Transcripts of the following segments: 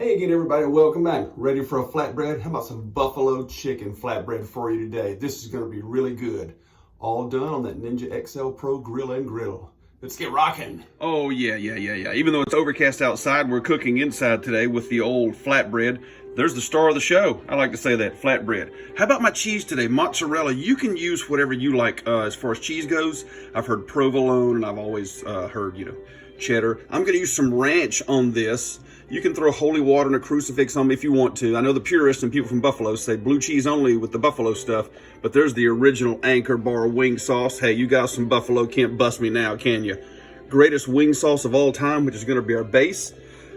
Hey again, everybody, welcome back. Ready for a flatbread? How about some buffalo chicken flatbread for you today? This is going to be really good. All done on that Ninja XL Pro grill and griddle. Let's get rocking. Oh, yeah. Even though it's overcast outside, we're cooking inside today with the old flatbread. There's the star of the show. I like to say that, flatbread. How about my cheese today? Mozzarella. You can use whatever you like as far as cheese goes. I've heard provolone, and I've always heard, cheddar. I'm going to use some ranch on this. You can throw holy water and a crucifix on me if you want to. I know the purists and people from Buffalo say blue cheese only with the Buffalo stuff, but there's the original Anchor Bar wing sauce. Hey, you guys from Buffalo can't bust me now, can you? Greatest wing sauce of all time, which is going to be our base.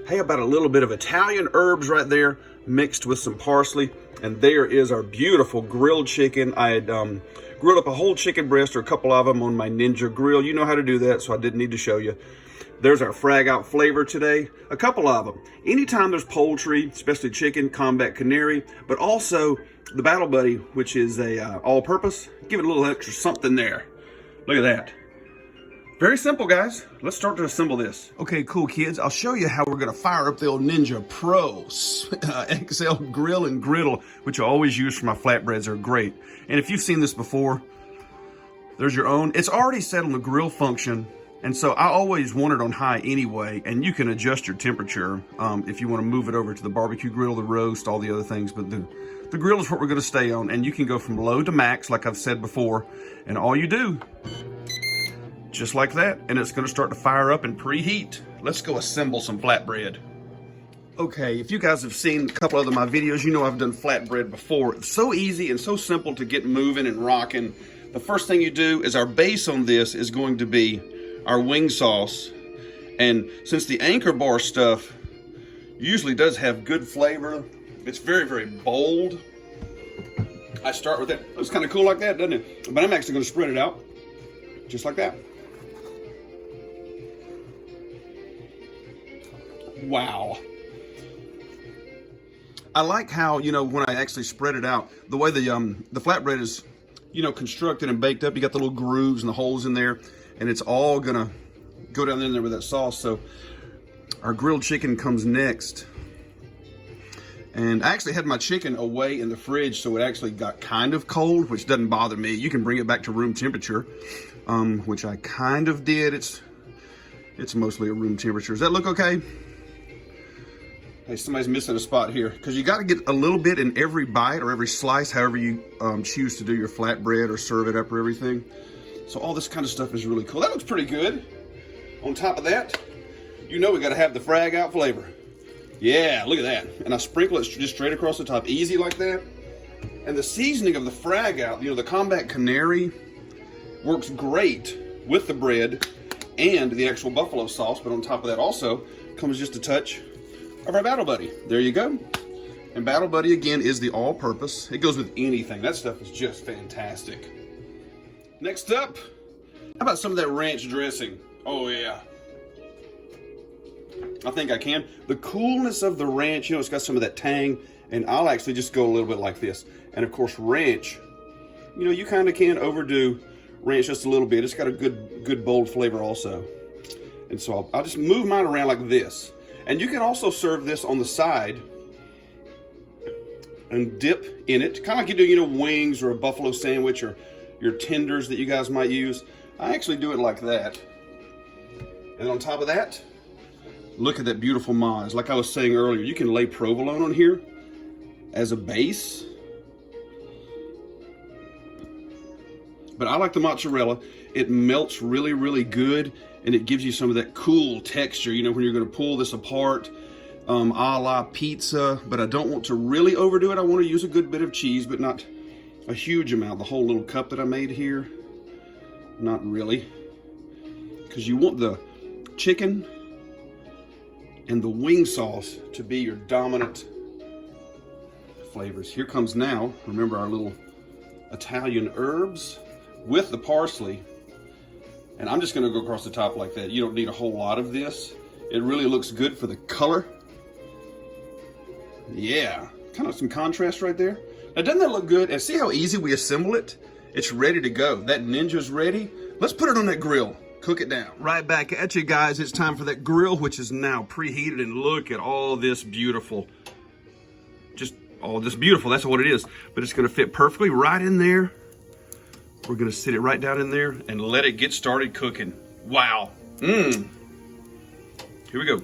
Hey, about a little bit of Italian herbs right there mixed with some parsley. And there is our beautiful grilled chicken. I had grilled up a whole chicken breast or a couple of them on my Ninja grill. You know how to do that, so I didn't need to show you. There's our Frag out flavor today, a couple of them. Anytime there's poultry, especially chicken, combat Canary, but also the Battle Buddy, which is a all-purpose, give it a little extra something there. Look at that. Very simple, guys. Let's start to assemble this. Okay, cool, kids. I'll show you how we're gonna fire up the old Ninja Pro XL grill and griddle, which I always use for my flatbreads. Are great. And if you've seen this before, there's your own. It's already set on the grill function. And so I always want it on high anyway, and you can adjust your temperature if you want to move it over to the barbecue grill, the roast, all the other things. But the grill is what we're going to stay on, and you can go from low to max, like I've said before, and all you do, just like that, and it's going to start to fire up and preheat. Let's go assemble some flatbread. Okay, if you guys have seen a couple of my videos, you know I've done flatbread before. It's so easy and so simple to get moving and rocking. The first thing you do is our base on this is going to be our wing sauce, and since the Anchor Bar stuff usually does have good flavor, it's very, very bold. I start with that. Looks kind of cool like that, doesn't it? But I'm actually going to spread it out just like that. Wow. I like how, when I actually spread it out, the way the flatbread is, constructed and baked up. You got the little grooves and the holes in there, and it's all gonna go down in there with that sauce. So our grilled chicken comes next. And I actually had my chicken away in the fridge, so it actually got kind of cold, which doesn't bother me. You can bring it back to room temperature, which I kind of did. It's mostly at room temperature. Does that look okay? Hey, somebody's missing a spot here, because you got to get a little bit in every bite or every slice, however you choose to do your flatbread or serve it up or everything. So all this kind of stuff is really cool. That looks pretty good. On top of that, we got to have the Frag out flavor. Yeah, look at that. And I sprinkle it just straight across the top, easy like that. And the seasoning of the Frag out, the combat Canary, works great with the bread and the actual buffalo sauce. But on top of that also comes just a touch of our Battle Buddy. There you go. And Battle Buddy, again, is the all-purpose. It goes with anything. That stuff is just fantastic. Next up, how about some of that ranch dressing? Oh, yeah. I think I can. The coolness of the ranch, it's got some of that tang, and I'll actually just go a little bit like this. And, of course, ranch, you kind of can overdo ranch just a little bit. It's got a good bold flavor also. And so I'll just move mine around like this. And you can also serve this on the side and dip in it, kind of like you do, wings or a buffalo sandwich or your tenders that you guys might use. I actually do it like that. And on top of that, look at that beautiful moz. Like I was saying earlier, you can lay provolone on here as a base. But I like the mozzarella. It melts really, really good, and it gives you some of that cool texture, when you're gonna pull this apart, a la pizza. But I don't want to really overdo it. I want to use a good bit of cheese, but not a huge amount. The whole little cup that I made here, not really, because you want the chicken and the wing sauce to be your dominant flavors. Here comes now, remember, our little Italian herbs with the parsley, and I'm just going to go across the top like that. You don't need a whole lot of this. It really looks good for the color. Yeah, kind of some contrast right there. Now, doesn't that look good? And see how easy we assemble it? It's ready to go. That Ninja's ready. Let's put it on that grill. Cook it down. Right back at you guys. It's time for that grill, which is now preheated, and look at all this beautiful, just all this beautiful. That's what it is. But it's gonna fit perfectly right in there. We're gonna sit it right down in there and let it get started cooking. Wow. Here we go.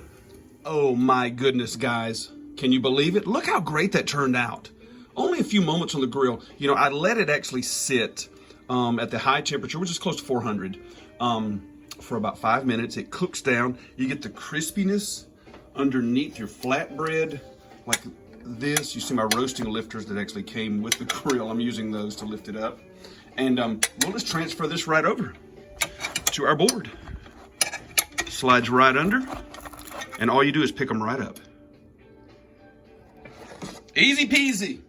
Oh my goodness, guys. Can you believe it? Look how great that turned out. Only a few moments on the grill. You know, I let it actually sit at the high temperature, which is close to 400, for about 5 minutes. It cooks down. You get the crispiness underneath your flatbread like this. You see my roasting lifters that actually came with the grill. I'm using those to lift it up. And we'll just transfer this right over to our board. Slides right under, and all you do is pick them right up. Easy peasy.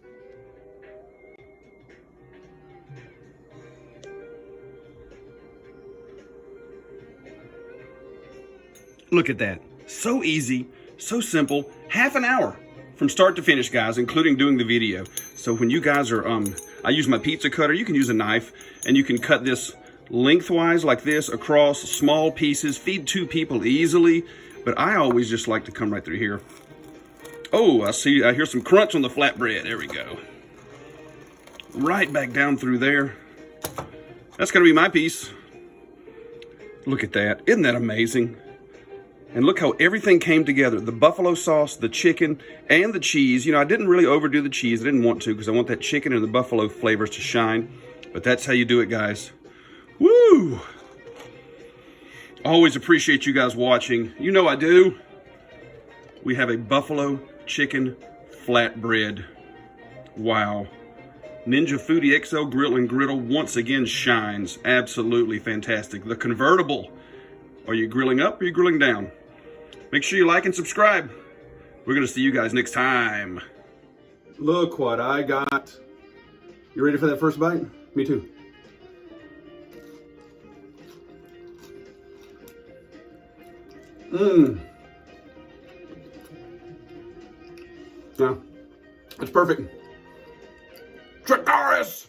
Look at that. So easy, so simple. Half an hour from start to finish, guys, including doing the video. So when you guys are, I use my pizza cutter. You can use a knife, and you can cut this lengthwise like this across small pieces. Feed 2 people easily, but I always just like to come right through here. Oh, I hear some crunch on the flatbread. There we go. Right back down through there. That's gonna be my piece. Look at that. Isn't that amazing? And look how everything came together. The buffalo sauce, the chicken, and the cheese. You know, I didn't really overdo the cheese. I didn't want to because I want that chicken and the buffalo flavors to shine. But that's how you do it, guys. Woo! Always appreciate you guys watching. You know I do. We have a buffalo chicken flatbread. Wow. Ninja Foodi XL Grill and Griddle once again shines. Absolutely fantastic. The convertible. Are you grilling up or are you grilling down? Make sure you like and subscribe. We're going to see you guys next time. Look what I got. You ready for that first bite? Me too. Yeah, it's perfect. Trakaris!